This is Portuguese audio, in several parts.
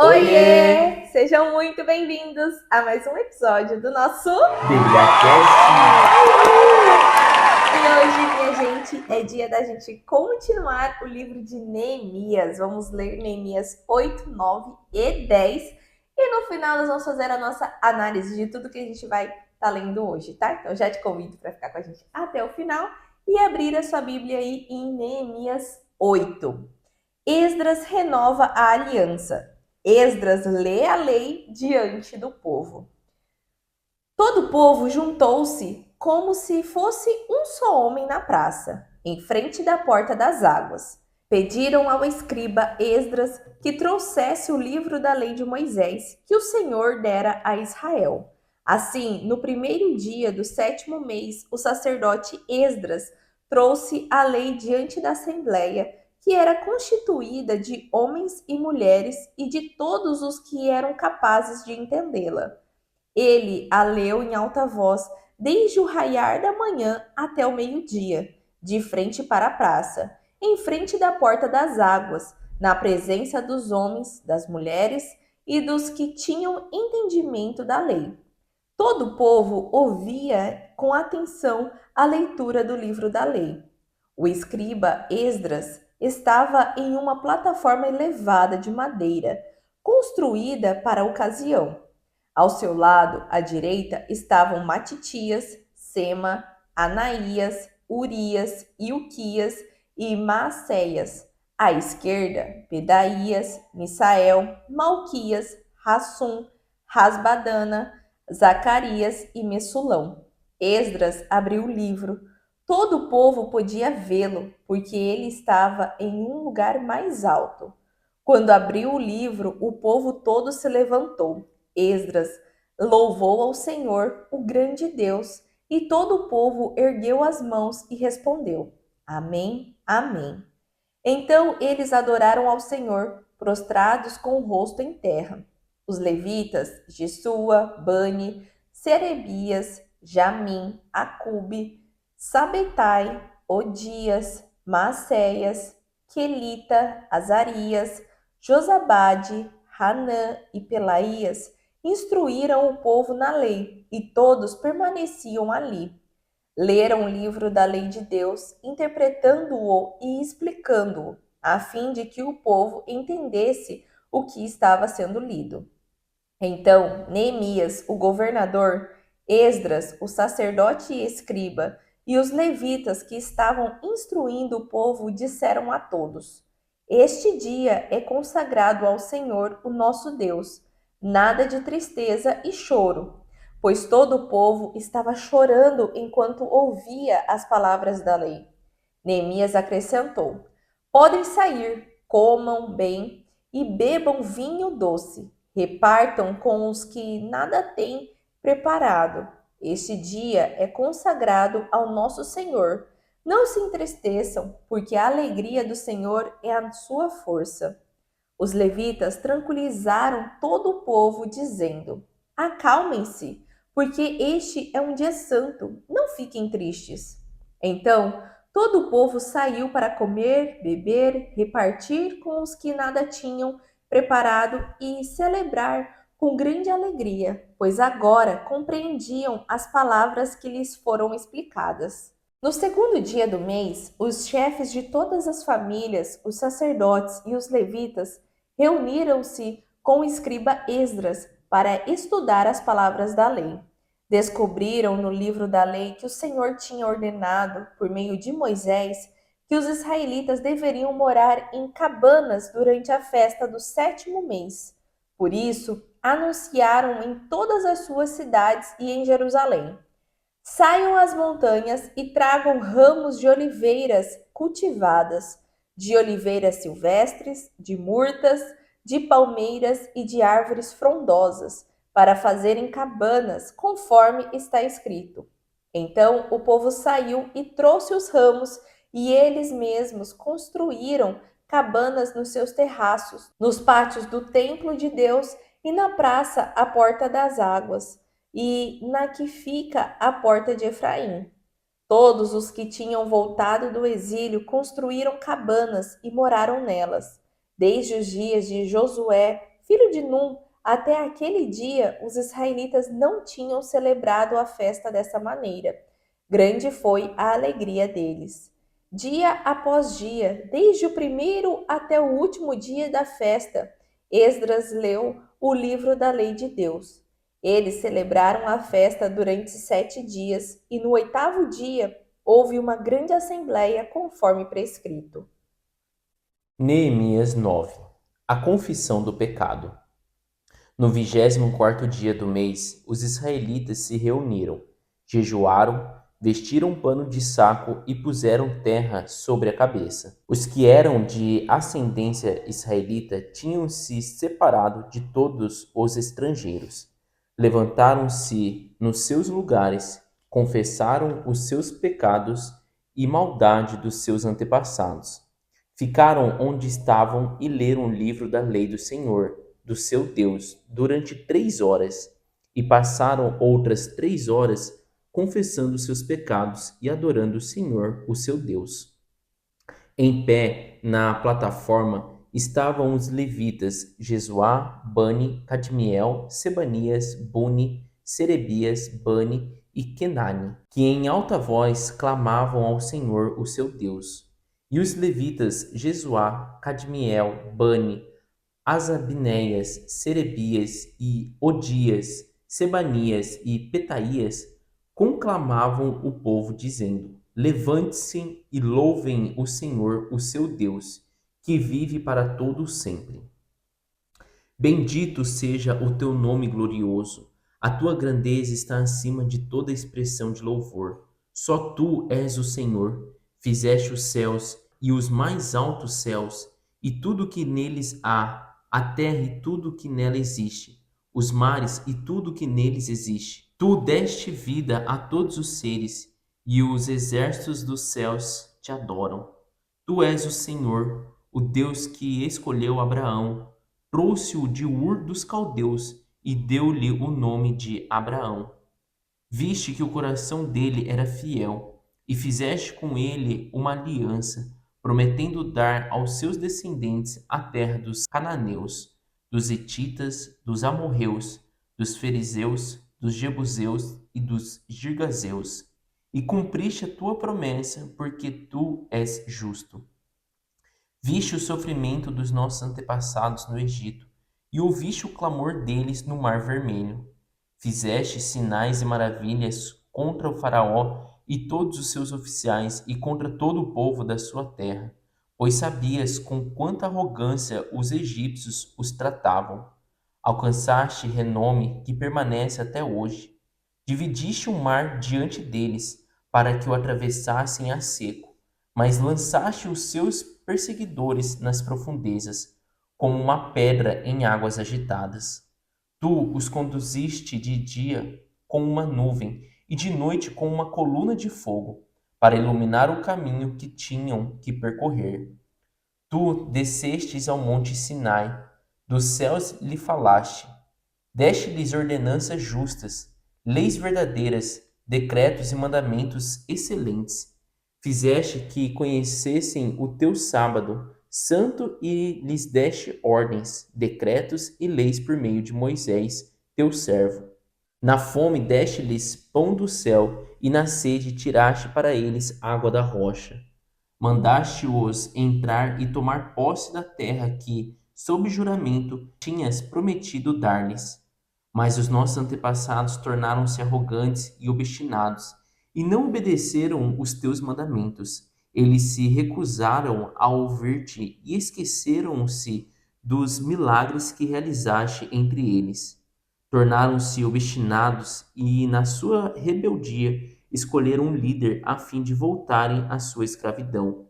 Oiê! Oiê! Sejam muito bem-vindos a mais um episódio do nosso BíbliaCast! E hoje, minha gente, é dia da gente continuar o livro de Neemias. Vamos ler Neemias 8, 9 e 10. E no final nós vamos fazer a nossa análise de tudo que a gente vai estar lendo hoje, tá? Então já te convido para ficar com a gente até o final e abrir a sua Bíblia aí em Neemias 8. Esdras renova a aliança. Esdras lê a lei diante do povo. Todo o povo juntou-se como se fosse um só homem na praça, em frente da porta das águas. Pediram ao escriba Esdras que trouxesse o livro da lei de Moisés, que o Senhor dera a Israel. Assim, no primeiro dia do 7º mês, o sacerdote Esdras trouxe a lei diante da assembleia, que era constituída de homens e mulheres e de todos os que eram capazes de entendê-la. Ele a leu em alta voz, desde o raiar da manhã até o meio-dia, de frente para a praça, em frente da porta das águas, na presença dos homens, das mulheres e dos que tinham entendimento da lei. Todo o povo ouvia com atenção a leitura do livro da lei. O escriba Esdras estava em uma plataforma elevada de madeira, construída para a ocasião. Ao seu lado, à direita, estavam Matitias, Sema, Anaías, Urias, Ilquias e Maacéias. À esquerda, Pedaías, Misael, Malquias, Rassum, Rasbadana, Zacarias e Messulão. Esdras abriu o livro. Todo o povo podia vê-lo, porque ele estava em um lugar mais alto. Quando abriu o livro, o povo todo se levantou. Esdras louvou ao Senhor, o grande Deus, e todo o povo ergueu as mãos e respondeu: Amém, Amém. Então eles adoraram ao Senhor, prostrados com o rosto em terra. Os levitas, Jesua, Bani, Serebias, Jamim, Acube, Sabetai, Odias, Maacéias, Quelita, Azarias, Josabade, Hanã e Pelaías instruíram o povo na lei, e todos permaneciam ali. Leram o livro da lei de Deus, interpretando-o e explicando-o, a fim de que o povo entendesse o que estava sendo lido. Então, Neemias, o governador, Esdras, o sacerdote e escriba, e os levitas que estavam instruindo o povo disseram a todos: Este dia é consagrado ao Senhor, o nosso Deus. Nada de tristeza e choro, pois todo o povo estava chorando enquanto ouvia as palavras da lei. Neemias acrescentou: Podem sair, comam bem e bebam vinho doce. Repartam com os que nada têm preparado. Este dia é consagrado ao nosso Senhor. Não se entristeçam, porque a alegria do Senhor é a sua força. Os levitas tranquilizaram todo o povo, dizendo: Acalmem-se, porque este é um dia santo, não fiquem tristes. Então, todo o povo saiu para comer, beber, repartir com os que nada tinham preparado e celebrar com grande alegria, pois agora compreendiam as palavras que lhes foram explicadas. No segundo dia do mês, os chefes de todas as famílias, os sacerdotes e os levitas reuniram-se com o escriba Esdras para estudar as palavras da lei. Descobriram no livro da lei que o Senhor tinha ordenado, por meio de Moisés, que os israelitas deveriam morar em cabanas durante a festa do 7º mês. Por isso, anunciaram em todas as suas cidades e em Jerusalém: Saiam às montanhas e tragam ramos de oliveiras cultivadas, de oliveiras silvestres, de murtas, de palmeiras e de árvores frondosas, para fazerem cabanas, conforme está escrito. Então o povo saiu e trouxe os ramos, e eles mesmos construíram cabanas nos seus terraços, nos pátios do templo de Deus e na praça à porta das águas e na que fica a porta de Efraim. Todos os que tinham voltado do exílio construíram cabanas e moraram nelas, desde os dias de Josué, filho de Num, até aquele dia os israelitas não tinham celebrado a festa dessa maneira. Grande foi a alegria deles. Dia após dia, desde o primeiro até o último dia da festa, Esdras leu o livro da lei de Deus. Eles celebraram a festa durante 7 dias e no oitavo dia houve uma grande assembleia conforme prescrito. Neemias 9. A confissão do pecado. No 24º dia do mês, os israelitas se reuniram, jejuaram, vestiram um pano de saco e puseram terra sobre a cabeça. Os que eram de ascendência israelita tinham se separado de todos os estrangeiros. Levantaram-se nos seus lugares, confessaram os seus pecados e maldade dos seus antepassados. Ficaram onde estavam e leram o livro da lei do Senhor, do seu Deus, durante 3 horas, e passaram outras 3 horas confessando seus pecados e adorando o Senhor, o seu Deus. Em pé, na plataforma, estavam os levitas Jesuá, Bani, Cadmiel, Sebanias, Buni, Serebias, Bani e Kenani, que em alta voz clamavam ao Senhor, o seu Deus. E os levitas Jesuá, Cadmiel, Bani, Asabinéias, Serebias e Odias, Sebanias e Petaías conclamavam o povo, dizendo: Levante-se e louvem o Senhor, o seu Deus, que vive para todo sempre. Bendito seja o teu nome glorioso. A tua grandeza está acima de toda expressão de louvor. Só tu és o Senhor. Fizeste os céus e os mais altos céus, e tudo que neles há, a terra e tudo que nela existe, os mares e tudo que neles existe. Tu deste vida a todos os seres, e os exércitos dos céus te adoram. Tu és o Senhor, o Deus que escolheu Abraão, trouxe-o de Ur dos Caldeus e deu-lhe o nome de Abraão. Viste que o coração dele era fiel, e fizeste com ele uma aliança, prometendo dar aos seus descendentes a terra dos cananeus, dos hetitas, dos amorreus, dos fariseus, dos jebuseus e dos girgazeus. E cumpriste a tua promessa, porque tu és justo. Viste o sofrimento dos nossos antepassados no Egito, e ouviste o clamor deles no Mar Vermelho. Fizeste sinais e maravilhas contra o faraó e todos os seus oficiais e contra todo o povo da sua terra, pois sabias com quanta arrogância os egípcios os tratavam. Alcançaste renome que permanece até hoje. Dividiste o mar diante deles, para que o atravessassem a seco, mas lançaste os seus perseguidores nas profundezas, como uma pedra em águas agitadas. Tu os conduziste de dia com uma nuvem e de noite com uma coluna de fogo, para iluminar o caminho que tinham que percorrer. Tu descestes ao monte Sinai, dos céus lhe falaste, deste-lhes ordenanças justas, leis verdadeiras, decretos e mandamentos excelentes. Fizeste que conhecessem o teu sábado santo e lhes deste ordens, decretos e leis por meio de Moisés, teu servo. Na fome deste-lhes pão do céu, e na sede tiraste para eles água da rocha. Mandaste-os entrar e tomar posse da terra que, sob juramento, tinhas prometido dar-lhes. Mas os nossos antepassados tornaram-se arrogantes e obstinados, e não obedeceram os teus mandamentos. Eles se recusaram a ouvir-te e esqueceram-se dos milagres que realizaste entre eles. Tornaram-se obstinados e, na sua rebeldia, escolheram um líder a fim de voltarem à sua escravidão.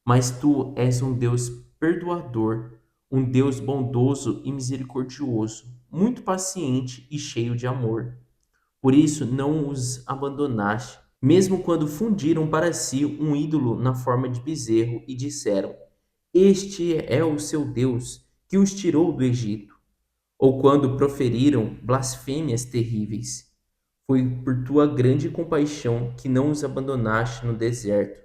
Mas tu és um Deus perdoador, um Deus bondoso e misericordioso, muito paciente e cheio de amor. Por isso não os abandonaste, mesmo quando fundiram para si um ídolo na forma de bezerro e disseram: Este é o seu Deus, que os tirou do Egito. Ou quando proferiram blasfêmias terríveis. Foi por tua grande compaixão que não os abandonaste no deserto.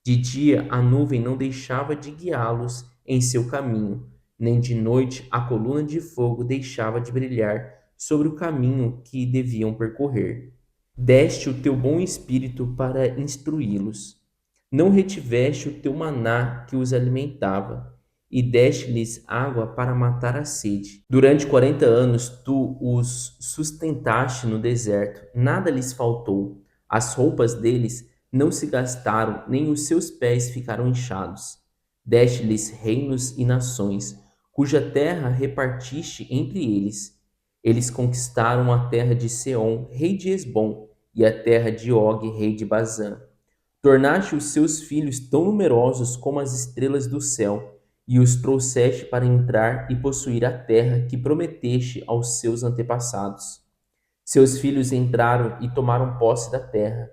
De dia a nuvem não deixava de guiá-los em seu caminho, nem de noite a coluna de fogo deixava de brilhar sobre o caminho que deviam percorrer. Deste o teu bom espírito para instruí-los. Não retiveste o teu maná que os alimentava, e deste-lhes água para matar a sede. Durante 40 anos tu os sustentaste no deserto, nada lhes faltou. As roupas deles não se gastaram, nem os seus pés ficaram inchados. Deste-lhes reinos e nações, cuja terra repartiste entre eles. Eles conquistaram a terra de Seom, rei de Esbom, e a terra de Og, rei de Bazã. Tornaste os seus filhos tão numerosos como as estrelas do céu, e os trouxeste para entrar e possuir a terra que prometeste aos seus antepassados. Seus filhos entraram e tomaram posse da terra.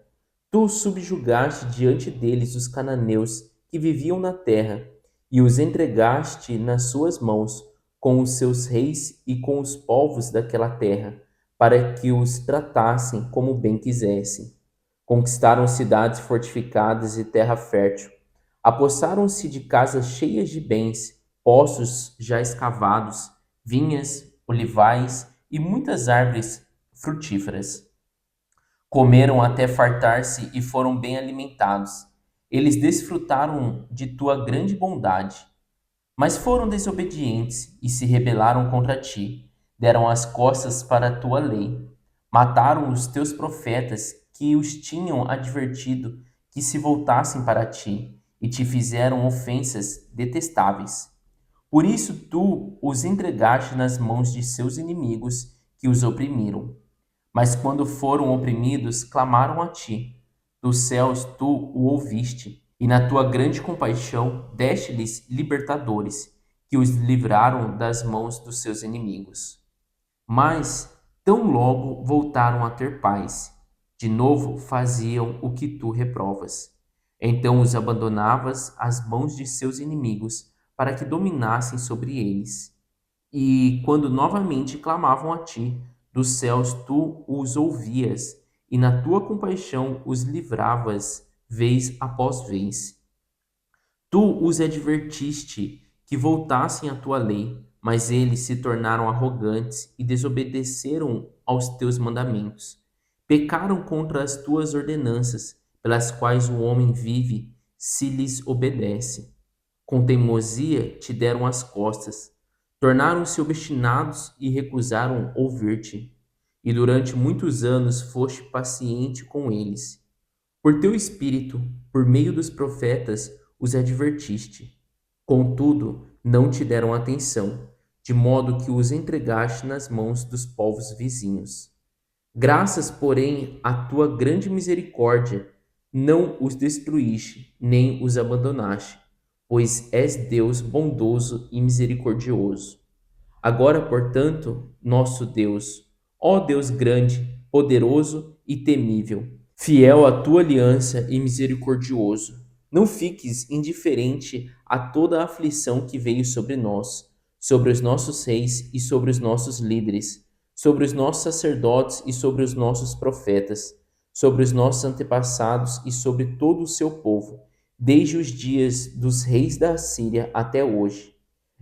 Tu subjugaste diante deles os cananeus que viviam na terra, e os entregaste nas suas mãos, com os seus reis e com os povos daquela terra, para que os tratassem como bem quisessem. Conquistaram cidades fortificadas e terra fértil. Apossaram-se de casas cheias de bens, poços já escavados, vinhas, olivais e muitas árvores frutíferas. Comeram até fartar-se e foram bem alimentados. Eles desfrutaram de tua grande bondade. Mas foram desobedientes e se rebelaram contra ti. Deram as costas para a tua lei. Mataram os teus profetas que os tinham advertido que se voltassem para ti e te fizeram ofensas detestáveis. Por isso tu os entregaste nas mãos de seus inimigos que os oprimiram. Mas quando foram oprimidos, clamaram a ti. Dos céus tu o ouviste, e na tua grande compaixão deste-lhes libertadores, que os livraram das mãos dos seus inimigos. Mas tão logo voltaram a ter paz, de novo faziam o que tu reprovas. Então os abandonavas às mãos de seus inimigos, para que dominassem sobre eles. E quando novamente clamavam a ti, dos céus tu os ouvias, e na tua compaixão os livravas vez após vez. Tu os advertiste que voltassem à tua lei, mas eles se tornaram arrogantes e desobedeceram aos teus mandamentos. Pecaram contra as tuas ordenanças, pelas quais o homem vive se lhes obedece. Com teimosia te deram as costas, tornaram-se obstinados e recusaram ouvir-te. E durante muitos anos foste paciente com eles. Por teu espírito, por meio dos profetas, os advertiste. Contudo, não te deram atenção, de modo que os entregaste nas mãos dos povos vizinhos. Graças, porém, à tua grande misericórdia, não os destruíste, nem os abandonaste, pois és Deus bondoso e misericordioso. Agora, portanto, nosso Deus, ó Deus grande, poderoso e temível, fiel à tua aliança e misericordioso, não fiques indiferente a toda a aflição que veio sobre nós, sobre os nossos reis e sobre os nossos líderes, sobre os nossos sacerdotes e sobre os nossos profetas, sobre os nossos antepassados e sobre todo o seu povo, desde os dias dos reis da Assíria até hoje.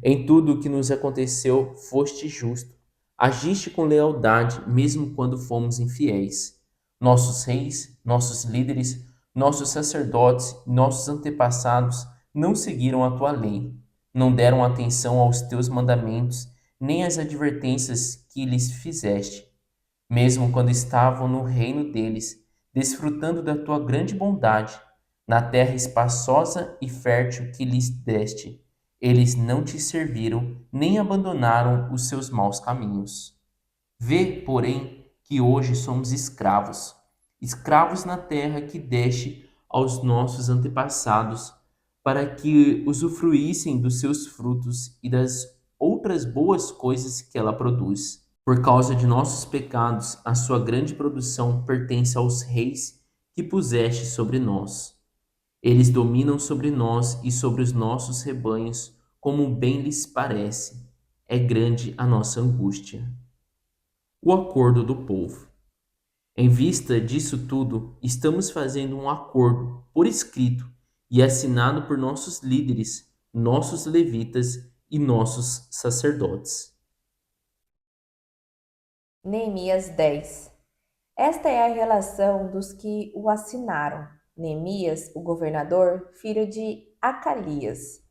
Em tudo o que nos aconteceu, foste justo. Agiste com lealdade, mesmo quando fomos infiéis. Nossos reis, nossos líderes, nossos sacerdotes, nossos antepassados não seguiram a tua lei, não deram atenção aos teus mandamentos, nem às advertências que lhes fizeste. Mesmo quando estavam no reino deles, desfrutando da tua grande bondade, na terra espaçosa e fértil que lhes deste, eles não te serviram, nem abandonaram os seus maus caminhos. Vê, porém, que hoje somos escravos, escravos na terra que deste aos nossos antepassados, para que usufruíssem dos seus frutos e das outras boas coisas que ela produz. Por causa de nossos pecados, a sua grande produção pertence aos reis que puseste sobre nós. Eles dominam sobre nós e sobre os nossos rebanhos, como bem lhes parece. É grande a nossa angústia. O acordo do povo. Em vista disso tudo, estamos fazendo um acordo por escrito e assinado por nossos líderes, nossos levitas e nossos sacerdotes. Neemias 10. Esta é a relação dos que o assinaram: Neemias, o governador, filho de Acalias;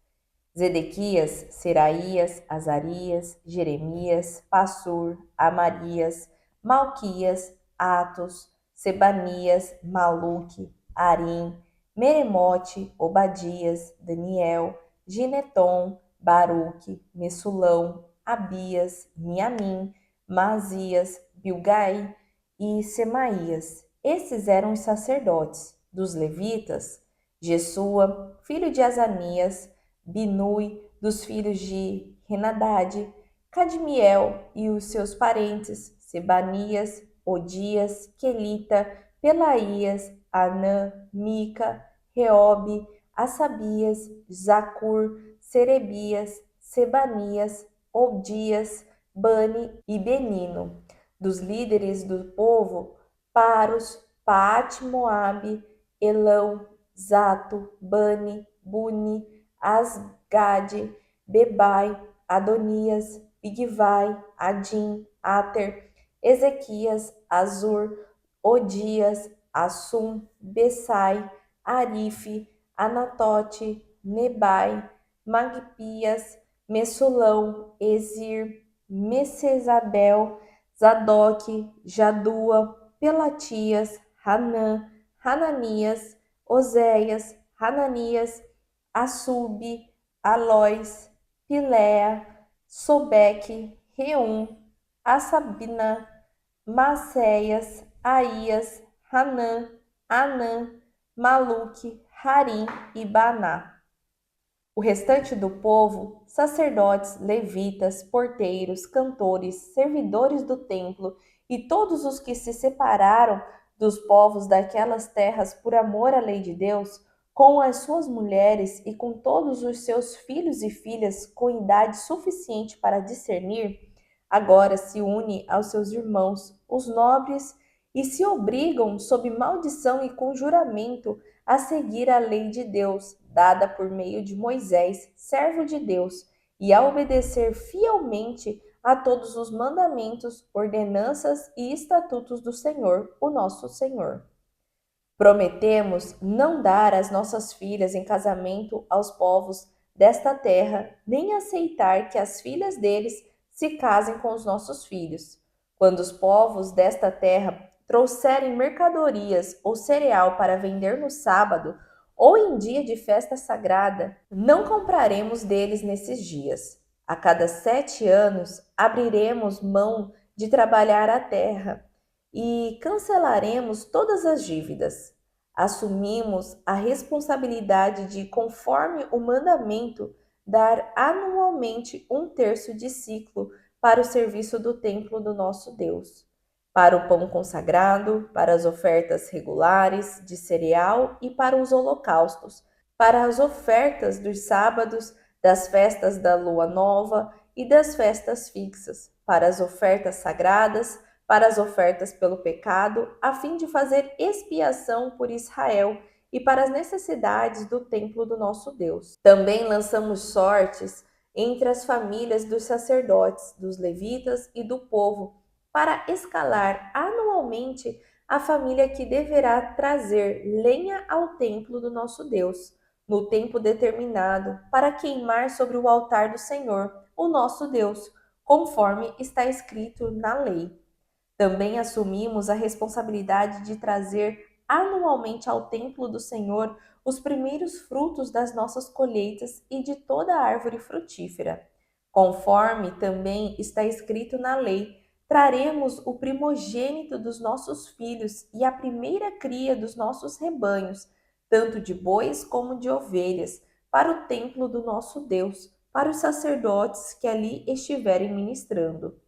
Zedequias, Seraías, Azarias, Jeremias, Passur, Amarias, Malquias, Atos, Sebanias, Maluque, Arim, Meremote, Obadias, Daniel, Gineton, Baruque, Messulão, Abias, Miamim, Mazias, Bilgai e Semaías. Esses eram os sacerdotes. Dos levitas: Jesua, filho de Azanias; Binui, dos filhos de Henadade; Cadmiel e os seus parentes: Sebanias, Odias, Quelita, Pelaías, Anã, Mica, Reobe, Assabias, Zacur, Serebias, Sebanias, Obdias, Bani e Benino. Dos líderes do povo: Paros, Paate-Moabe, Elão, Zato, Bani, Buni, Asgade, Bebai, Adonias, Bigvai, Adim, Ater, Ezequias, Azur, Odias, Assum, Bessai, Arife, Anatote, Nebai, Magpias, Messulão, Ezir, Messesabel, Zadok, Jadua, Pelatias, Hanã, Hananias, Oséias, Hananias, Assube, Alóis, Piléa, Sobeque, Reum, Assabina, Maceias, Aías, Hanã, Anã, Maluque, Harim e Baná. O restante do povo: sacerdotes, levitas, porteiros, cantores, servidores do templo e todos os que se separaram dos povos daquelas terras por amor à lei de Deus, com as suas mulheres e com todos os seus filhos e filhas com idade suficiente para discernir, agora se une aos seus irmãos, os nobres, e se obrigam, sob maldição e conjuramento, a seguir a lei de Deus, dada por meio de Moisés, servo de Deus, e a obedecer fielmente a todos os mandamentos, ordenanças e estatutos do Senhor, o nosso Senhor. Prometemos não dar as nossas filhas em casamento aos povos desta terra, nem aceitar que as filhas deles se casem com os nossos filhos. Quando os povos desta terra trouxerem mercadorias ou cereal para vender no sábado ou em dia de festa sagrada, não compraremos deles nesses dias. A cada 7 anos abriremos mão de trabalhar a terra e cancelaremos todas as dívidas. Assumimos a responsabilidade de, conforme o mandamento, dar anualmente 1/3 de ciclo para o serviço do templo do nosso Deus, para o pão consagrado, para as ofertas regulares de cereal e para os holocaustos, para as ofertas dos sábados, das festas da lua nova e das festas fixas, para as ofertas sagradas, para as ofertas pelo pecado, a fim de fazer expiação por Israel e para as necessidades do templo do nosso Deus. Também lançamos sortes entre as famílias dos sacerdotes, dos levitas e do povo, para escalar anualmente a família que deverá trazer lenha ao templo do nosso Deus, no tempo determinado, para queimar sobre o altar do Senhor, o nosso Deus, conforme está escrito na lei. Também assumimos a responsabilidade de trazer anualmente ao templo do Senhor os primeiros frutos das nossas colheitas e de toda a árvore frutífera. Conforme também está escrito na lei, traremos o primogênito dos nossos filhos e a primeira cria dos nossos rebanhos, tanto de bois como de ovelhas, para o templo do nosso Deus, para os sacerdotes que ali estiverem ministrando.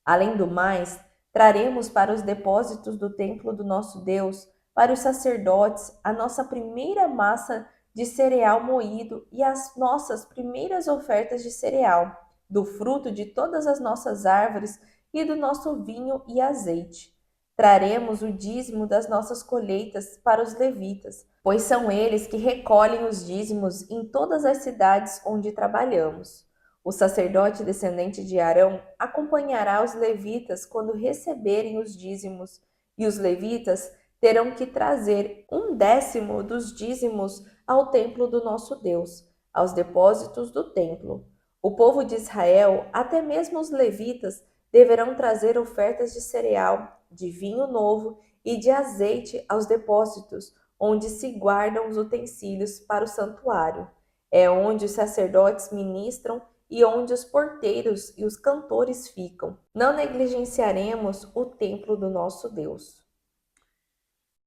Além do mais, traremos para os depósitos do templo do nosso Deus, para os sacerdotes, a nossa primeira massa de cereal moído e as nossas primeiras ofertas de cereal, do fruto de todas as nossas árvores e do nosso vinho e azeite. Traremos o dízimo das nossas colheitas para os levitas, pois são eles que recolhem os dízimos em todas as cidades onde trabalhamos. O sacerdote descendente de Arão acompanhará os levitas quando receberem os dízimos, e os levitas terão que trazer 1/10 dos dízimos ao templo do nosso Deus, aos depósitos do templo. O povo de Israel, até mesmo os levitas, deverão trazer ofertas de cereal, de vinho novo e de azeite aos depósitos, onde se guardam os utensílios para o santuário. É onde os sacerdotes ministram e onde os porteiros e os cantores ficam. Não negligenciaremos o templo do nosso Deus.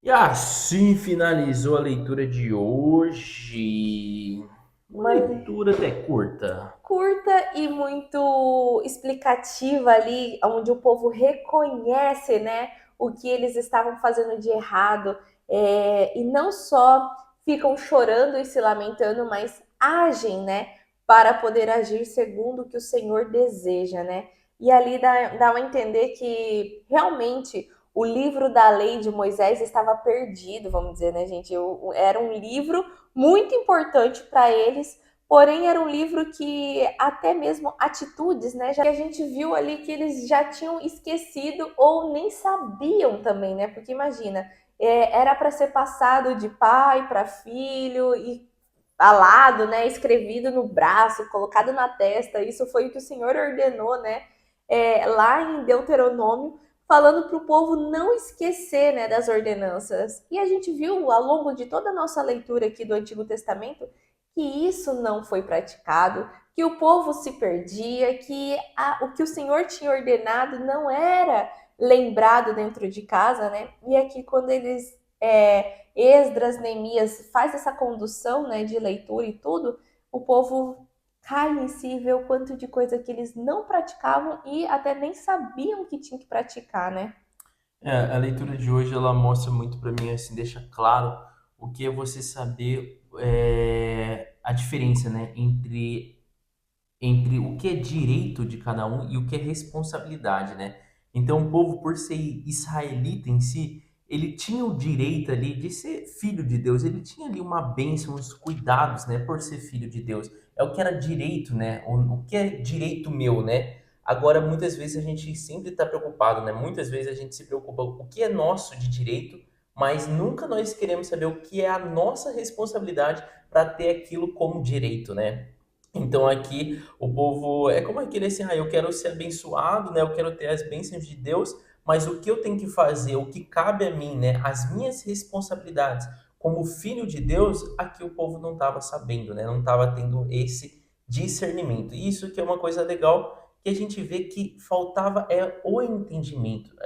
E assim finalizou a leitura de hoje. Uma leitura até curta. Curta e muito explicativa ali, onde o povo reconhece, né, o que eles estavam fazendo de errado, e não só ficam chorando e se lamentando, mas agem, né, para poder agir segundo o que o Senhor deseja, né? E ali dá a entender que realmente o livro da lei de Moisés estava perdido, vamos dizer, né, gente? Era um livro muito importante para eles. Porém, era um livro que até mesmo atitudes, né, já que a gente viu ali que eles já tinham esquecido ou nem sabiam também, né? Porque imagina, era para ser passado de pai para filho e falado, né, escrevido no braço, colocado na testa. Isso foi o que o Senhor ordenou, né, lá em Deuteronômio, falando para o povo não esquecer, né, das ordenanças. E a gente viu ao longo de toda a nossa leitura aqui do Antigo Testamento que isso não foi praticado, que o povo se perdia, que o que o Senhor tinha ordenado não era lembrado dentro de casa, né? E aqui quando eles, Esdras, Neemias faz essa condução, né, de leitura e tudo, o povo cai em si e vê o quanto de coisa que eles não praticavam e até nem sabiam que tinham que praticar, né? A leitura de hoje ela mostra muito para mim, assim, deixa claro o que é você saber a diferença, né, entre o que é direito de cada um e o que é responsabilidade, né? Então, o povo, por ser israelita em si, ele tinha o direito ali de ser filho de Deus, ele tinha ali uma bênção, uns cuidados, né, por ser filho de Deus. É o que era direito, né? O que é direito meu, né? Agora, muitas vezes a gente sempre está preocupado, né? Muitas vezes a gente se preocupa com o que é nosso de direito, mas nunca nós queremos saber o que é a nossa responsabilidade para ter aquilo como direito, né? Então aqui o povo é como aquele assim, eu quero ser abençoado, né? Eu quero ter as bênçãos de Deus, mas o que eu tenho que fazer, o que cabe a mim, né? As minhas responsabilidades como filho de Deus, aqui o povo não estava sabendo, né? Não estava tendo esse discernimento. E isso que é uma coisa legal que a gente vê que faltava o entendimento.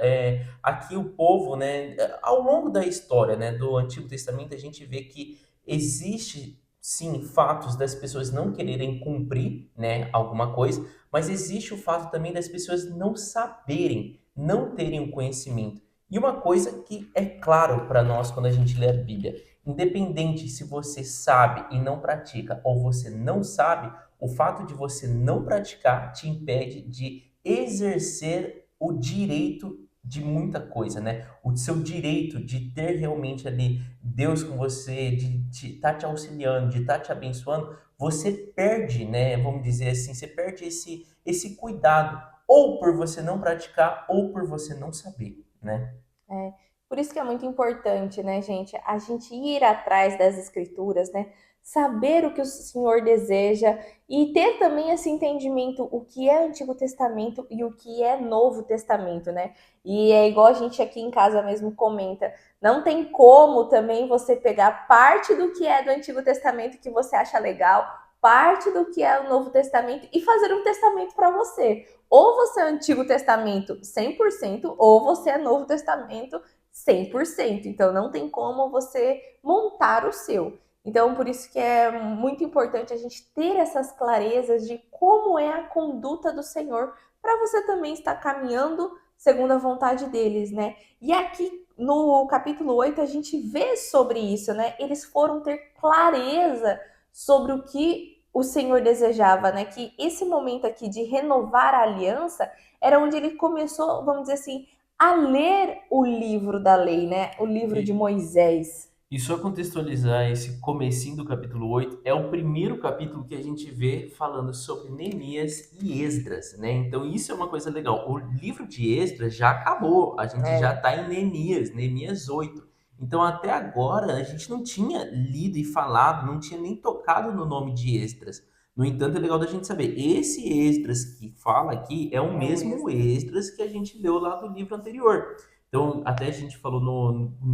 Aqui o povo, né? Ao longo da história, né? Do Antigo Testamento a gente vê que existe sim, fatos das pessoas não quererem cumprir, né, alguma coisa, mas existe o fato também das pessoas não saberem, não terem o conhecimento. E uma coisa que é claro para nós quando a gente lê a Bíblia, independente se você sabe e não pratica ou você não sabe, o fato de você não praticar te impede de exercer o direito de muita coisa, né? O seu direito de ter realmente ali Deus com você, de estar te auxiliando, de estar te abençoando, você perde, né? Vamos dizer assim, você perde esse cuidado, ou por você não praticar, ou por você não saber, né? É, por isso que é muito importante, né, gente, a gente ir atrás das escrituras, né, saber o que o Senhor deseja e ter também esse entendimento o que é Antigo Testamento e o que é Novo Testamento, né? E é igual a gente aqui em casa mesmo comenta, não tem como também você pegar parte do que é do Antigo Testamento que você acha legal, parte do que é o Novo Testamento e fazer um testamento para você. Ou você é Antigo Testamento 100%, ou você é Novo Testamento 100%. Então, não tem como você montar o seu. Então, por isso que é muito importante a gente ter essas clarezas de como é a conduta do Senhor, para você também estar caminhando segundo a vontade deles, né? E aqui no capítulo 8 a gente vê sobre isso, né? Eles foram ter clareza sobre o que o Senhor desejava, né? Que esse momento aqui de renovar a aliança era onde ele começou, vamos dizer assim, a ler o livro da lei, né? O livro de E, Moisés. E só contextualizar esse comecinho do capítulo 8 é o primeiro capítulo que a gente vê falando sobre Neemias e Esdras, né? Então isso é uma coisa legal. O livro de Esdras já acabou, a gente já É, está em Neemias, Neemias 8. Então até agora a gente não tinha lido e falado, não tinha nem tocado no nome de Esdras. No entanto, é legal da gente saber, esse Esdras que fala aqui é o é o mesmo Esdras. Esdras que a gente leu lá do livro anterior. Então, até a gente falou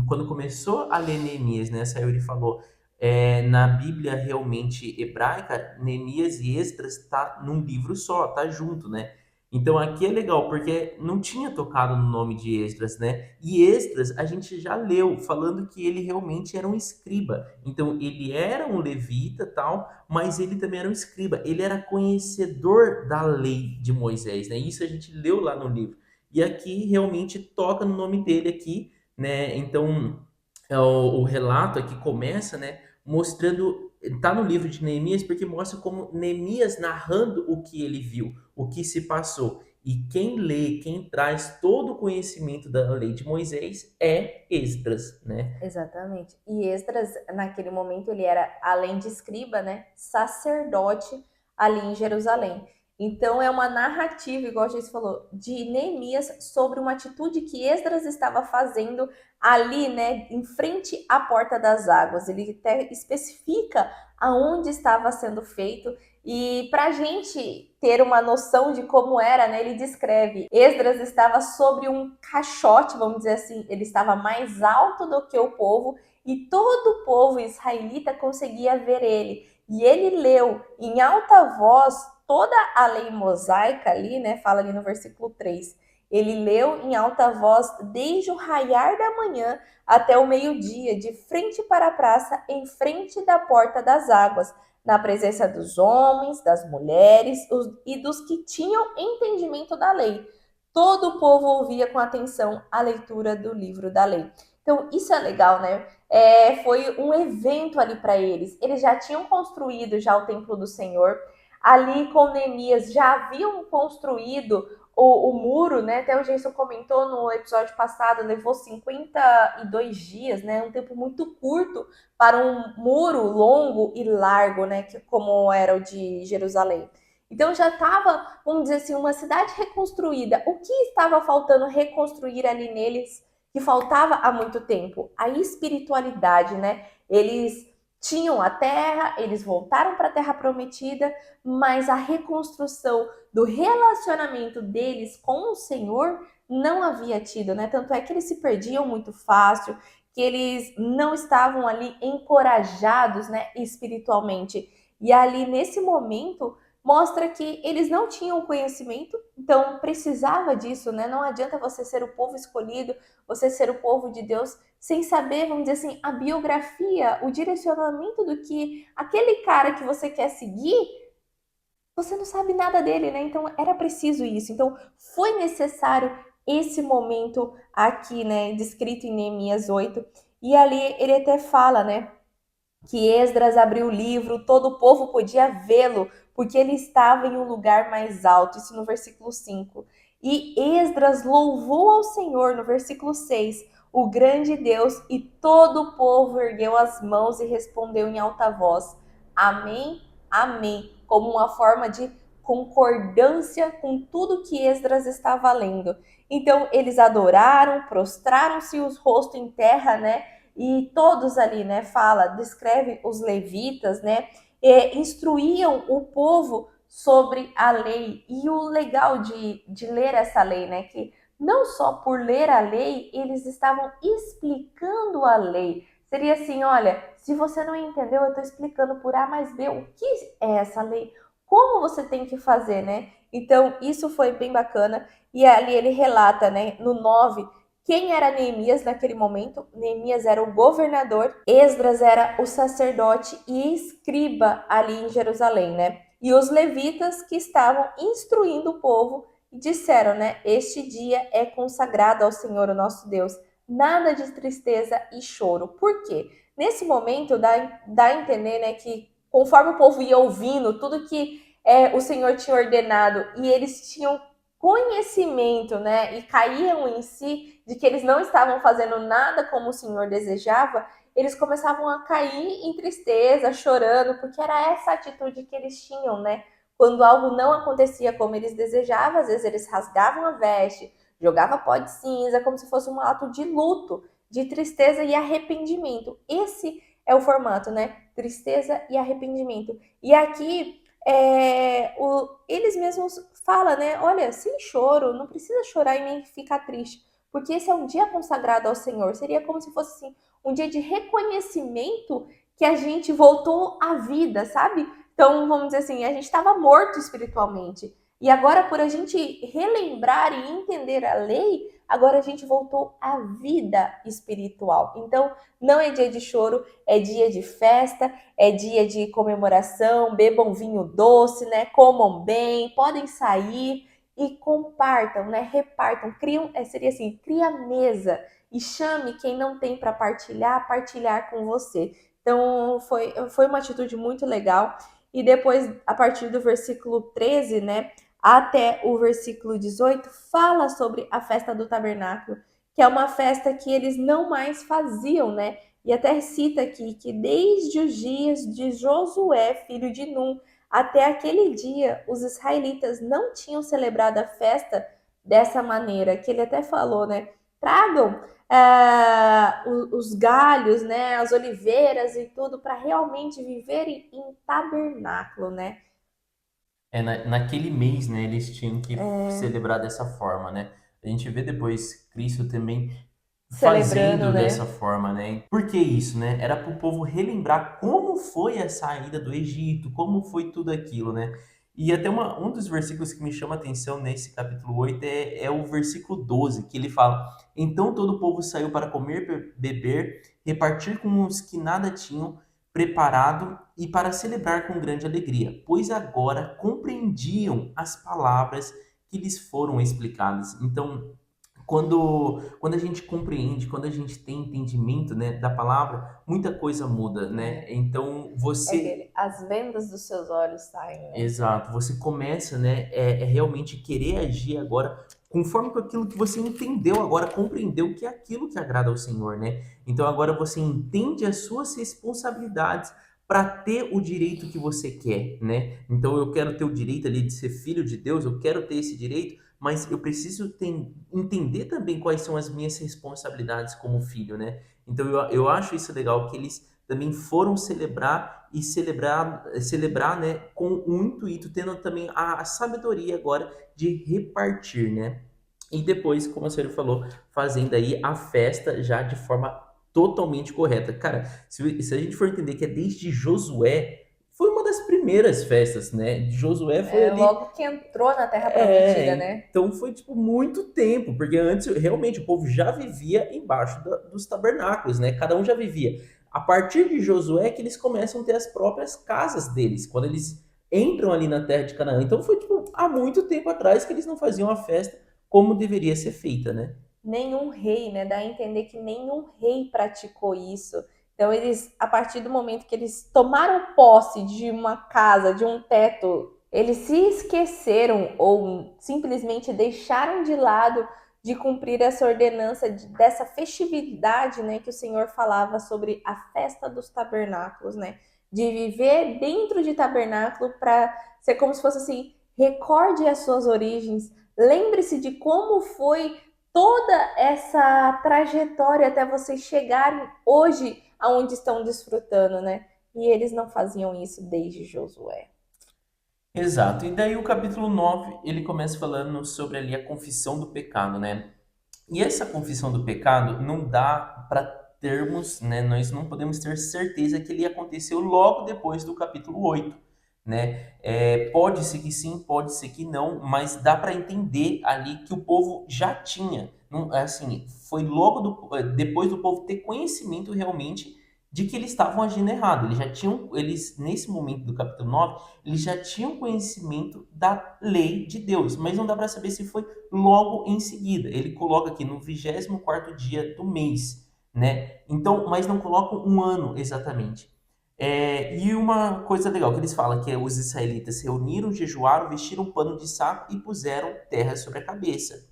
quando começou a ler Neemias, né? Saiu ele falou, na Bíblia realmente hebraica, Neemias e Esdras tá num livro só, tá junto, né? Então aqui é legal, porque não tinha tocado no nome de Esdras, né? E Esdras a gente já leu, falando que ele realmente era um escriba. Então ele era um levita, tal, mas ele também era um escriba. Ele era conhecedor da lei de Moisés, né? Isso a gente leu lá no livro. E aqui realmente toca no nome dele aqui, né? Então, o relato aqui começa, né, mostrando, tá no livro de Neemias porque mostra como Neemias narrando o que ele viu, o que se passou. E quem lê, quem traz todo o conhecimento da lei de Moisés é Esdras, né? Exatamente. E Esdras, naquele momento, ele era, além de escriba, né, sacerdote ali em Jerusalém. Então, é uma narrativa, igual a gente falou, de Neemias sobre uma atitude que Esdras estava fazendo ali, né, em frente à porta das águas. Ele até especifica aonde estava sendo feito. E para a gente ter uma noção de como era, né, ele descreve: Esdras estava sobre um caixote, vamos dizer assim, ele estava mais alto do que o povo e todo o povo israelita conseguia ver ele. E ele leu em alta voz toda a lei mosaica ali, né? Fala ali no versículo 3. Ele leu em alta voz desde o raiar da manhã até o meio-dia, de frente para a praça, em frente da porta das águas, na presença dos homens, das mulheres e dos que tinham entendimento da lei. Todo o povo ouvia com atenção a leitura do livro da lei. Então, isso é legal, né? Foi um evento ali para eles. Eles já tinham construído já o templo do Senhor. Ali com Neemias já haviam construído o muro, né? Até o Jason comentou no episódio passado, levou 52 dias, né? Um tempo muito curto para um muro longo e largo, né? Como era o de Jerusalém. Então já estava, vamos dizer assim, uma cidade reconstruída. O que estava faltando reconstruir ali neles que faltava há muito tempo? A espiritualidade, né? Eles tinham a terra, eles voltaram para a terra prometida, mas a reconstrução do relacionamento deles com o Senhor não havia tido, né? Tanto é que eles se perdiam muito fácil, que eles não estavam ali encorajados, né, espiritualmente. E ali nesse momento mostra que eles não tinham conhecimento, então precisava disso, né? Não adianta você ser o povo escolhido, você ser o povo de Deus sem saber, vamos dizer assim, a biografia, o direcionamento do que aquele cara que você quer seguir, você não sabe nada dele, né? Então era preciso isso. Então foi necessário esse momento aqui, né, descrito em Neemias 8. E ali ele até fala, né, que Esdras abriu o livro, todo o povo podia vê-lo, porque ele estava em um lugar mais alto, isso no versículo 5. E Esdras louvou ao Senhor, no versículo 6, o grande Deus, e todo o povo ergueu as mãos e respondeu em alta voz: Amém, Amém, como uma forma de concordância com tudo que Esdras estava lendo. Então eles adoraram, prostraram-se os rostos em terra, né? E todos ali, né, descreve os levitas, né, instruíam o povo sobre a lei. E o legal de ler essa lei, né, que não só por ler a lei, eles estavam explicando a lei. Seria assim, olha, se você não entendeu, eu estou explicando por A mais B o que é essa lei, como você tem que fazer, né? Então, isso foi bem bacana. E ali ele relata, né, no 9, quem era Neemias naquele momento? Neemias era o governador, Esdras era o sacerdote e escriba ali em Jerusalém, né? E os levitas que estavam instruindo o povo disseram, né? Este dia é consagrado ao Senhor, o nosso Deus. Nada de tristeza e choro. Por quê? Nesse momento dá a entender, né, que conforme o povo ia ouvindo tudo que o Senhor tinha ordenado e eles tinham conhecimento, né, e caíam em si de que eles não estavam fazendo nada como o Senhor desejava, eles começavam a cair em tristeza, chorando, porque era essa atitude que eles tinham, né? Quando algo não acontecia como eles desejavam, às vezes eles rasgavam a veste, jogavam pó de cinza, como se fosse um ato de luto, de tristeza e arrependimento. Esse é o formato, né? Tristeza e arrependimento. E aqui eles mesmos falam, né? Olha, sem choro, não precisa chorar e nem ficar triste, porque esse é um dia consagrado ao Senhor. Seria como se fosse assim, um dia de reconhecimento que a gente voltou à vida, sabe? Então, vamos dizer assim, a gente estava morto espiritualmente. E agora, por a gente relembrar e entender a lei, agora a gente voltou à vida espiritual. Então, não é dia de choro, é dia de festa, é dia de comemoração, bebam vinho doce, né? Comam bem, podem sair e compartam, né? Repartam, criam, seria assim, cria mesa e chame quem não tem para partilhar com você. Então, foi uma atitude muito legal. E depois, a partir do versículo 13, né, até o versículo 18, fala sobre a festa do tabernáculo, que é uma festa que eles não mais faziam, né? E até cita aqui que desde os dias de Josué, filho de Num, até aquele dia, os israelitas não tinham celebrado a festa dessa maneira, que ele até falou, né? Tragam os galhos, né, as oliveiras e tudo para realmente viverem em tabernáculo, né? Naquele mês, né, eles tinham que celebrar dessa forma, né? A gente vê depois Cristo também Celebrando, fazendo né? dessa forma, né? Por que isso, né? Era para o povo relembrar como foi a saída do Egito, como foi tudo aquilo, né? E até um dos versículos que me chama a atenção nesse capítulo 8 é o versículo 12, que ele fala: Então todo o povo saiu para comer, beber, repartir com os que nada tinham preparado e para celebrar com grande alegria, pois agora compreendiam as palavras que lhes foram explicadas. Então, quando a gente compreende, quando a gente tem entendimento, né, da palavra, muita coisa muda, né? Então, você As vendas dos seus olhos saem, né? exato, você começa, né, realmente querer agir agora conforme com aquilo que você entendeu agora, compreendeu que é aquilo que agrada ao Senhor, né? Então agora você entende as suas responsabilidades para ter o direito que você quer, né? Então eu quero ter o direito ali de ser filho de Deus, eu quero ter esse direito, mas eu preciso entender também quais são as minhas responsabilidades como filho, né? Então eu acho isso legal, que eles também foram celebrar, né, com o intuito, tendo também a sabedoria agora de repartir, né? E depois, como a senhora falou, fazendo aí a festa já de forma totalmente correta. Cara, se a gente for entender que é desde Josué, foi uma das primeiras festas, né? Josué foi ali. Logo que entrou na Terra Prometida, né? Então foi tipo muito tempo, porque antes realmente o povo já vivia embaixo dos tabernáculos, né? Cada um já vivia. A partir de Josué que eles começam a ter as próprias casas deles, quando eles entram ali na terra de Canaã. Então foi tipo há muito tempo atrás que eles não faziam a festa como deveria ser feita, né? Nenhum rei, né? Dá a entender que nenhum rei praticou isso. Então, eles, a partir do momento que eles tomaram posse de uma casa, de um teto, eles se esqueceram ou simplesmente deixaram de lado de cumprir essa ordenança dessa festividade, né, que o Senhor falava sobre a festa dos tabernáculos, né? De viver dentro de tabernáculo para ser como se fosse assim, recorde as suas origens, lembre-se de como foi toda essa trajetória até vocês chegarem hoje aonde estão desfrutando, né? E eles não faziam isso desde Josué. Exato. E daí o capítulo 9 ele começa falando sobre ali a confissão do pecado, né? E essa confissão do pecado não dá para termos, né? Nós não podemos ter certeza que ele aconteceu logo depois do capítulo 8, né? Pode ser que sim, pode ser que não, mas dá para entender ali que o povo já tinha, não, assim, foi logo depois do povo ter conhecimento realmente de que eles estavam agindo errado. Eles nesse momento do capítulo 9 eles já tinham conhecimento da lei de Deus, mas não dá para saber se foi logo em seguida. Ele coloca aqui no 24º dia do mês, né? Então, mas não coloca um ano exatamente. E uma coisa legal que eles falam que os israelitas se reuniram, jejuaram, vestiram um pano de saco e puseram terra sobre a cabeça.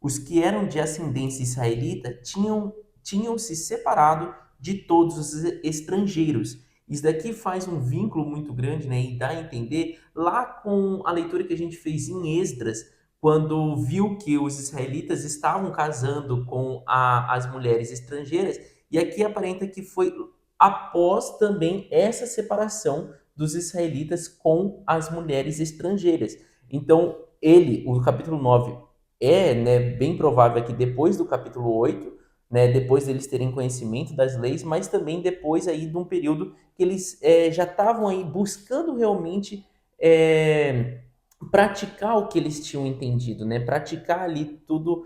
Os que eram de ascendência israelita tinham se separado de todos os estrangeiros. Isso daqui faz um vínculo muito grande, né, e dá a entender lá com a leitura que a gente fez em Esdras, quando viu que os israelitas estavam casando com as mulheres estrangeiras, e aqui aparenta que foi após também essa separação dos israelitas com as mulheres estrangeiras. Então, o capítulo 9 é, né, bem provável que depois do capítulo 8, né, depois deles terem conhecimento das leis, mas também depois aí de um período que eles já estavam aí buscando realmente praticar o que eles tinham entendido, né? Praticar ali tudo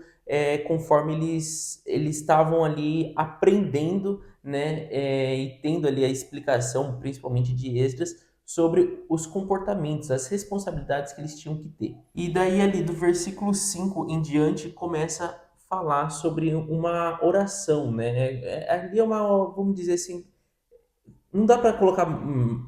conforme eles estavam ali aprendendo, né? E tendo ali a explicação, principalmente de Esdras, sobre os comportamentos, as responsabilidades que eles tinham que ter. E daí ali do versículo 5 em diante começa a falar sobre uma oração, né? Ali é uma, vamos dizer assim, não dá para colocar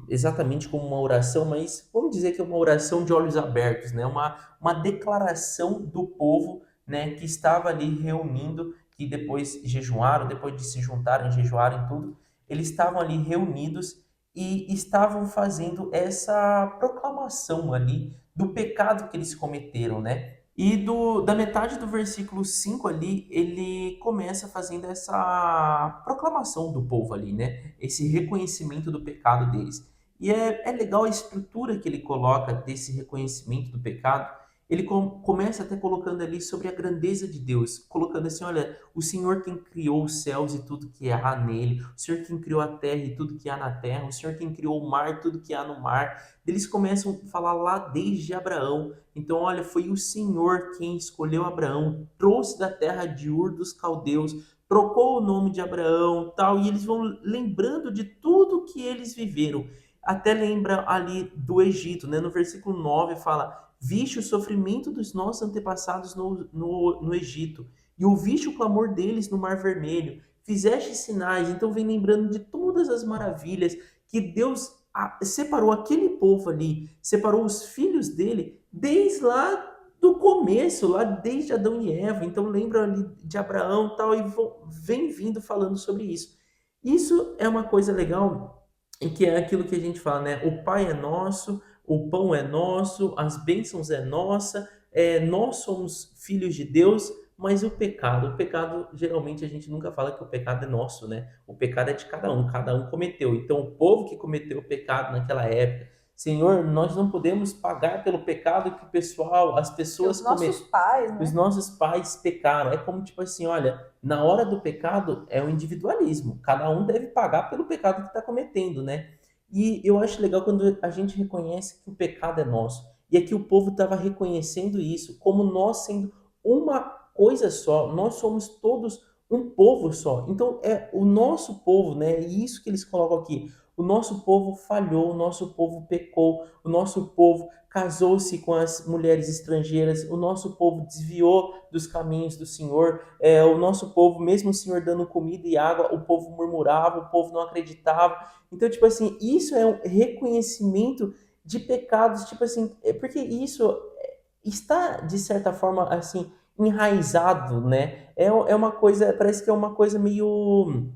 exatamente como uma oração, mas vamos dizer que é uma oração de olhos abertos, né? Uma declaração do povo, né, que estava ali reunindo, que depois jejuaram, depois de se juntarem, jejuarem tudo, eles estavam ali reunidos e estavam fazendo essa proclamação ali do pecado que eles cometeram, né? E da metade do versículo 5 ali, ele começa fazendo essa proclamação do povo ali, né? Esse reconhecimento do pecado deles. E é legal a estrutura que ele coloca desse reconhecimento do pecado. Ele começa até colocando ali sobre a grandeza de Deus, colocando assim, olha, o Senhor quem criou os céus e tudo que há nele, o Senhor quem criou a terra e tudo que há na terra, o Senhor quem criou o mar e tudo que há no mar. Eles começam a falar lá desde Abraão. Então, olha, foi o Senhor quem escolheu Abraão, trouxe da terra de Ur dos Caldeus, trocou o nome de Abraão, tal, e eles vão lembrando de tudo que eles viveram. Até lembra ali do Egito, né? No versículo 9 fala: viste o sofrimento dos nossos antepassados no Egito, e ouviste o clamor deles no Mar Vermelho, fizeste sinais. Então vem lembrando de todas as maravilhas que Deus separou aquele povo ali, separou os filhos dele desde lá do começo, lá desde Adão e Eva. Então lembra ali de Abraão e tal, e vem vindo falando sobre isso. Isso é uma coisa legal, e que é aquilo que a gente fala, né? O Pai é nosso, o pão é nosso, as bênçãos é nossa, nós somos filhos de Deus, mas o pecado, geralmente a gente nunca fala que o pecado é nosso, né? O pecado é de cada um cometeu. Então, o povo que cometeu o pecado naquela época, Senhor, nós não podemos pagar pelo pecado que o pessoal, as Que pessoas os nossos pais, os né? nossos pais pecaram. É como tipo assim, olha, na hora do pecado é o individualismo. Cada um deve pagar pelo pecado que está cometendo, né? E eu acho legal quando a gente reconhece que o pecado é nosso. E aqui o povo estava reconhecendo isso, como nós sendo uma coisa só. Nós somos todos um povo só. Então é o nosso povo, né? E isso que eles colocam aqui. O nosso povo falhou, o nosso povo pecou, o nosso povo casou-se com as mulheres estrangeiras, o nosso povo desviou dos caminhos do Senhor, o nosso povo, mesmo o Senhor dando comida e água, o povo murmurava, o povo não acreditava. Então, tipo assim, isso é um reconhecimento de pecados, tipo assim, porque isso está, de certa forma, assim, enraizado, né? É uma coisa, parece que é uma coisa meio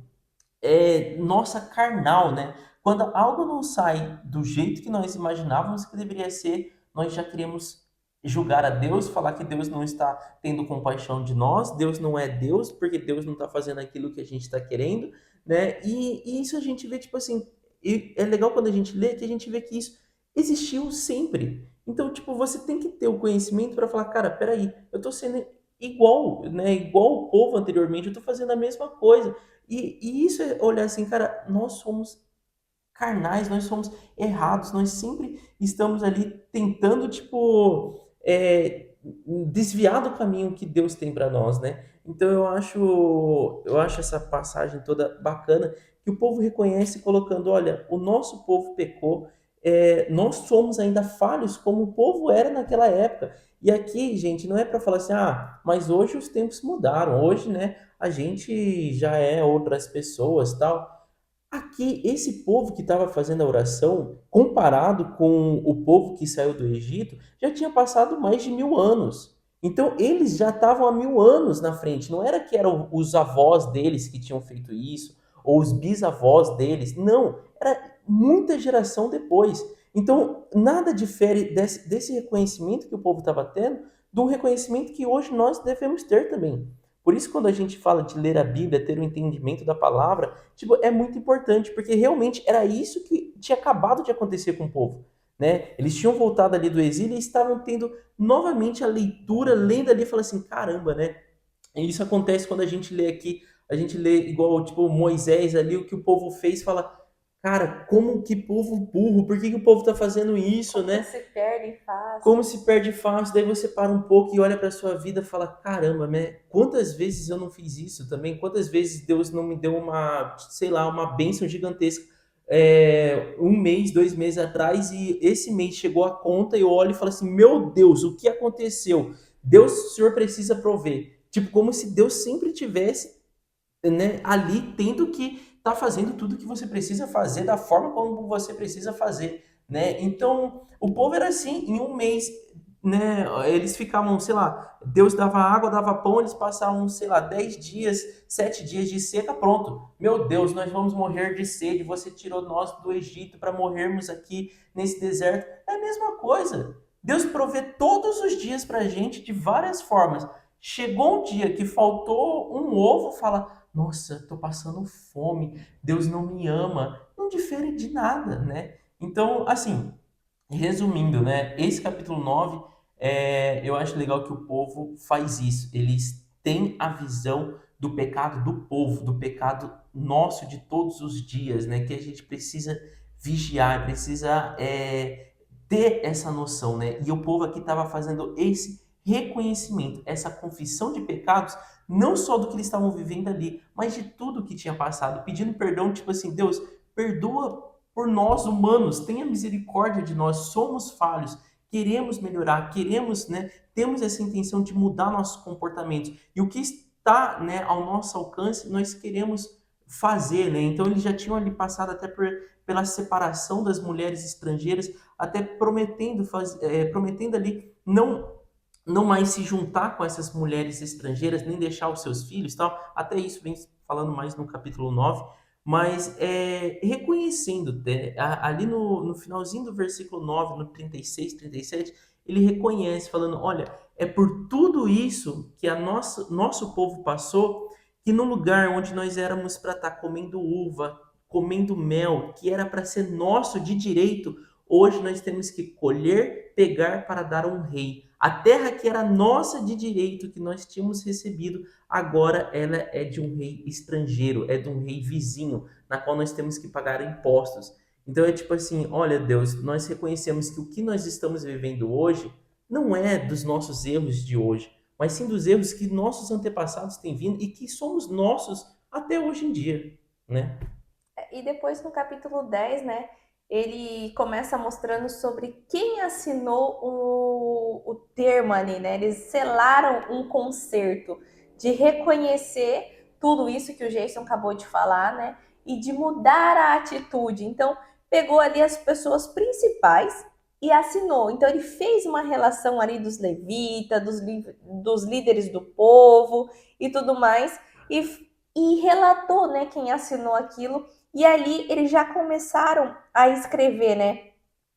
nossa carnal, né? Quando algo não sai do jeito que nós imaginávamos que deveria ser, nós já queremos julgar a Deus, falar que Deus não está tendo compaixão de nós, Deus não é Deus, porque Deus não está fazendo aquilo que a gente está querendo, né? E isso a gente vê, tipo assim, e é legal quando a gente lê que a gente vê que isso existiu sempre. Então, tipo, você tem que ter o conhecimento para falar, cara, peraí, eu tô sendo igual, né? Igual o povo anteriormente, eu tô fazendo a mesma coisa. E isso é olhar assim, cara, nós somos carnais, nós somos errados, nós sempre estamos ali tentando, tipo, desviar do caminho que Deus tem para nós, né? Então eu acho essa passagem toda bacana, que o povo reconhece colocando, olha, o nosso povo pecou, nós somos ainda falhos como o povo era naquela época. E aqui, gente, não é para falar assim, mas hoje os tempos mudaram, hoje, né, a gente já é outras pessoas, tal. Aqui, esse povo que estava fazendo a oração, comparado com o povo que saiu do Egito, já tinha passado mais de 1000 anos. Então, eles já estavam há 1000 anos na frente. Não era que eram os avós deles que tinham feito isso, ou os bisavós deles. Não, era muita geração depois. Então, nada difere desse reconhecimento que o povo estava tendo do reconhecimento que hoje nós devemos ter também. Por isso, quando a gente fala de ler a Bíblia, ter o entendimento da palavra, tipo, é muito importante, porque realmente era isso que tinha acabado de acontecer com o povo. Né? Eles tinham voltado ali do exílio e estavam tendo novamente a leitura, lendo ali e falando assim, caramba, né? E isso acontece quando a gente lê aqui, a gente lê igual, tipo, Moisés ali, o que o povo fez, fala, cara, como que povo burro, por que que o povo tá fazendo isso, Como né? se perde fácil. Como se perde fácil, daí você para um pouco e olha para sua vida e fala, caramba, né? Quantas vezes eu não fiz isso também? Quantas vezes Deus não me deu uma, sei lá, uma bênção gigantesca um mês, 2 meses atrás e esse mês chegou a conta e eu olho e falo assim, meu Deus, o que aconteceu? Deus, o Senhor precisa prover. Tipo, como se Deus sempre tivesse, né, ali tendo que estar fazendo tudo que você precisa fazer da forma como você precisa fazer, né? Então, o povo era assim, em um mês, né, eles ficavam, sei lá, Deus dava água, dava pão, eles passavam, sei lá, 10 dias, 7 dias de seca, pronto. Meu Deus, nós vamos morrer de sede, você tirou nós do Egito para morrermos aqui nesse deserto. É a mesma coisa. Deus provê todos os dias para a gente de várias formas. Chegou um dia que faltou um ovo, fala, nossa, tô passando fome, Deus não me ama. Não difere de nada, né? Então, assim, resumindo, né? Esse capítulo 9, eu acho legal que o povo faz isso. Eles têm a visão do pecado do povo, do pecado nosso de todos os dias, né? Que a gente precisa vigiar, precisa ter essa noção, né? E o povo aqui estava fazendo esse reconhecimento, essa confissão de pecados, não só do que eles estavam vivendo ali, mas de tudo que tinha passado, pedindo perdão, tipo assim, Deus, perdoa por nós humanos, tenha misericórdia de nós, somos falhos, queremos melhorar, queremos, né, temos essa intenção de mudar nossos comportamentos. E o que está, né, ao nosso alcance, nós queremos fazer, né? Então eles já tinham ali passado até pela separação das mulheres estrangeiras, até prometendo ali não mais se juntar com essas mulheres estrangeiras, nem deixar os seus filhos, tal. Até isso vem falando mais no capítulo 9, mas reconhecendo, né, ali no finalzinho do versículo 9, no 36, 37, ele reconhece, falando, olha, é por tudo isso que nosso povo passou, que no lugar onde nós éramos para estar comendo uva, comendo mel, que era para ser nosso de direito, hoje nós temos que colher, pegar para dar a um rei. A terra que era nossa de direito, que nós tínhamos recebido, agora ela é de um rei estrangeiro, é de um rei vizinho, na qual nós temos que pagar impostos. Então é tipo assim, olha Deus, nós reconhecemos que o que nós estamos vivendo hoje não é dos nossos erros de hoje, mas sim dos erros que nossos antepassados têm vindo e que somos nossos até hoje em dia, né? E depois no capítulo 10, né, ele começa mostrando sobre quem assinou o termo ali, né? Eles selaram um concerto de reconhecer tudo isso que o Jason acabou de falar, né? E de mudar a atitude. Então, pegou ali as pessoas principais e assinou. Então, ele fez uma relação ali dos levitas, dos líderes do povo e tudo mais, e relatou, né, quem assinou aquilo. E ali eles já começaram a escrever, né?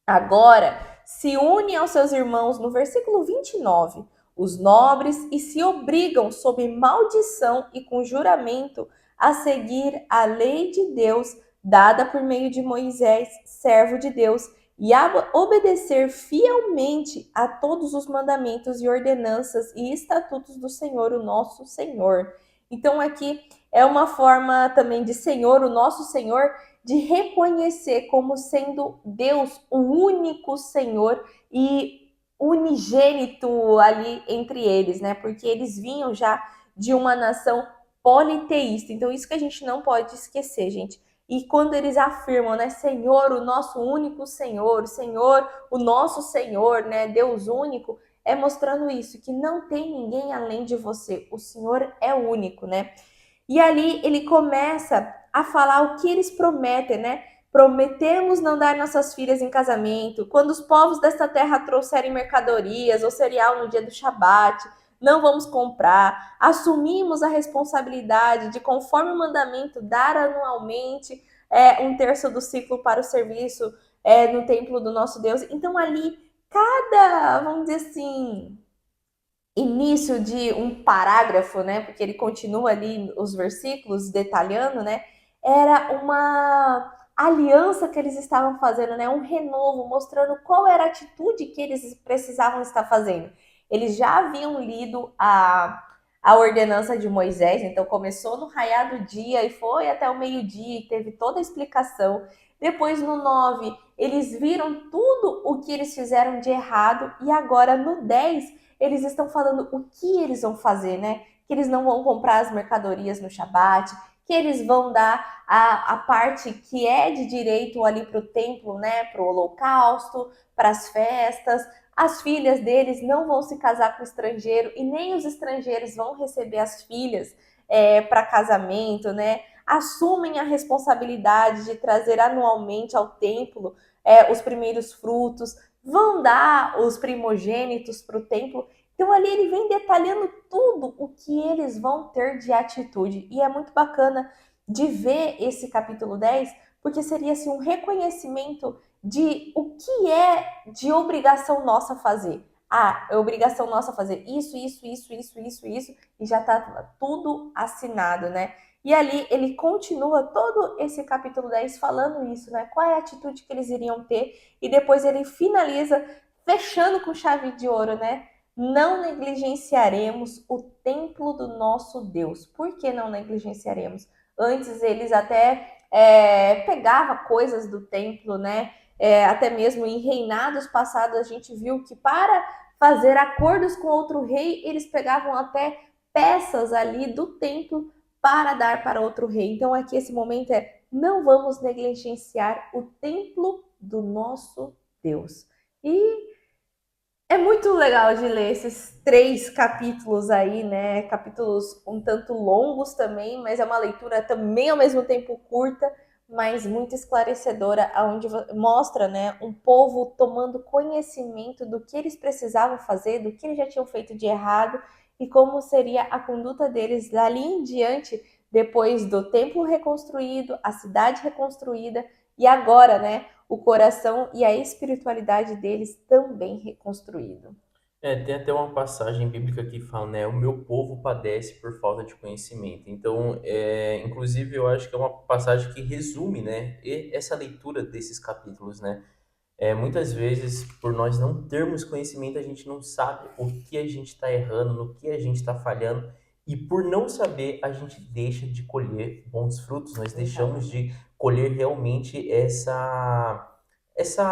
Agora se unem aos seus irmãos, no versículo 29, os nobres, e se obrigam sob maldição e com juramento a seguir a lei de Deus dada por meio de Moisés, servo de Deus, e a obedecer fielmente a todos os mandamentos e ordenanças e estatutos do Senhor, o nosso Senhor. Então aqui é uma forma também de Senhor, o nosso Senhor, de reconhecer como sendo Deus o único Senhor e unigênito ali entre eles, né? Porque eles vinham já de uma nação politeísta. Então, isso que a gente não pode esquecer, gente. E quando eles afirmam, né, Senhor, o nosso único Senhor, Senhor, o nosso Senhor, né, Deus único, é mostrando isso, que não tem ninguém além de você. O Senhor é único, né? E ali ele começa a falar o que eles prometem, né? Prometemos não dar nossas filhas em casamento. Quando os povos desta terra trouxerem mercadorias ou cereal no dia do Shabat, não vamos comprar, assumimos a responsabilidade de, conforme o mandamento, dar anualmente 1/3 do ciclo para o serviço no templo do nosso Deus. Então ali, cada, vamos dizer assim, início de um parágrafo, né? Porque ele continua ali os versículos detalhando, né? Era uma aliança que eles estavam fazendo, né? Um renovo, mostrando qual era a atitude que eles precisavam estar fazendo. Eles já haviam lido a ordenança de Moisés, então começou no raiar do dia e foi até o meio-dia e teve toda a explicação. Depois no 9, eles viram tudo o que eles fizeram de errado e agora no 10, eles estão falando o que eles vão fazer, né? Que eles não vão comprar as mercadorias no Shabat, que eles vão dar a parte que é de direito ali para o templo, né? Para o holocausto, para as festas. As filhas deles não vão se casar com estrangeiro e nem os estrangeiros vão receber as filhas para casamento, né? Assumem a responsabilidade de trazer anualmente ao templo os primeiros frutos, vão dar os primogênitos para o templo. Então ali ele vem detalhando tudo o que eles vão ter de atitude. E é muito bacana de ver esse capítulo 10, porque seria assim, um reconhecimento de o que é de obrigação nossa fazer. Ah, é obrigação nossa fazer isso, e já está tudo assinado, né? E ali ele continua todo esse capítulo 10 falando isso, né? Qual é a atitude que eles iriam ter, e depois ele finaliza fechando com chave de ouro, né? Não negligenciaremos o templo do nosso Deus. Por que não negligenciaremos? Antes eles até pegavam coisas do templo, né? Até mesmo em reinados passados a gente viu que para fazer acordos com outro rei, eles pegavam até peças ali do templo para dar para outro rei. Então aqui esse momento não vamos negligenciar o templo do nosso Deus. E é muito legal de ler esses 3 capítulos aí, né? Capítulos um tanto longos também, mas é uma leitura também ao mesmo tempo curta, mas muito esclarecedora, onde mostra, né, um povo tomando conhecimento do que eles precisavam fazer, do que eles já tinham feito de errado e como seria a conduta deles dali em diante, depois do templo reconstruído, a cidade reconstruída e agora, né, o coração e a espiritualidade deles também reconstruído. Tem até uma passagem bíblica que fala, né? O meu povo padece por falta de conhecimento. Então, inclusive, eu acho que é uma passagem que resume, né? Essa leitura desses capítulos, né? Muitas vezes, por nós não termos conhecimento, a gente não sabe o que a gente está errando, no que a gente está falhando. E por não saber, a gente deixa de colher bons frutos. Nós deixamos de colher realmente essa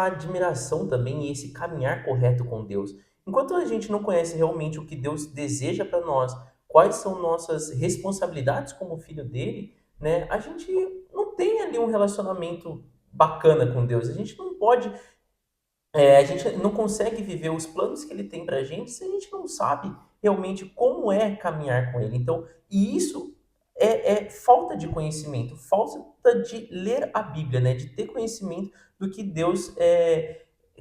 admiração também e esse caminhar correto com Deus. Enquanto a gente não conhece realmente o que Deus deseja para nós, quais são nossas responsabilidades como filho dele, né? A gente não tem ali um relacionamento bacana com Deus. A gente não consegue viver os planos que ele tem para a gente se a gente não sabe realmente como é caminhar com ele. Então, e isso é falta de conhecimento, falta de ler a Bíblia, né? De ter conhecimento do que Deus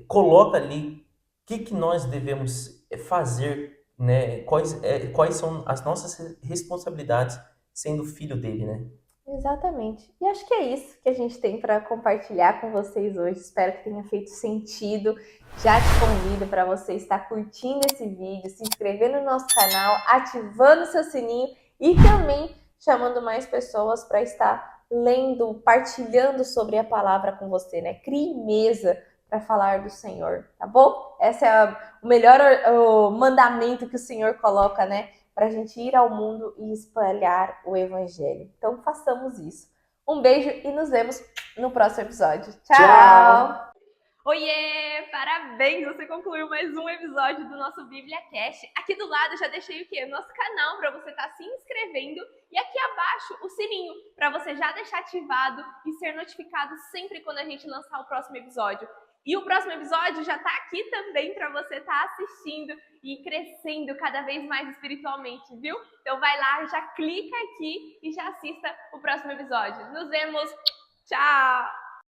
coloca ali, o que nós devemos fazer, né? Quais são as nossas responsabilidades sendo filho dele, né? Exatamente. E acho que é isso que a gente tem para compartilhar com vocês hoje. Espero que tenha feito sentido. Já te convido para você estar curtindo esse vídeo, se inscrevendo no nosso canal, ativando o seu sininho e também chamando mais pessoas para estar lendo, partilhando sobre a palavra com você, né? Crie mesa para falar do Senhor, tá bom? Esse é o melhor o mandamento que o Senhor coloca, né? Para a gente ir ao mundo e espalhar o Evangelho. Então façamos isso. Um beijo e nos vemos no próximo episódio. Tchau! Oiê! Parabéns! Você concluiu mais um episódio do nosso Bíblia Cast. Aqui do lado eu já deixei o quê? Nosso canal para você estar se inscrevendo e aqui abaixo o sininho para você já deixar ativado e ser notificado sempre quando a gente lançar o próximo episódio. E o próximo episódio já tá aqui também para você estar assistindo e crescendo cada vez mais espiritualmente, viu? Então vai lá, já clica aqui e já assista o próximo episódio. Nos vemos! Tchau!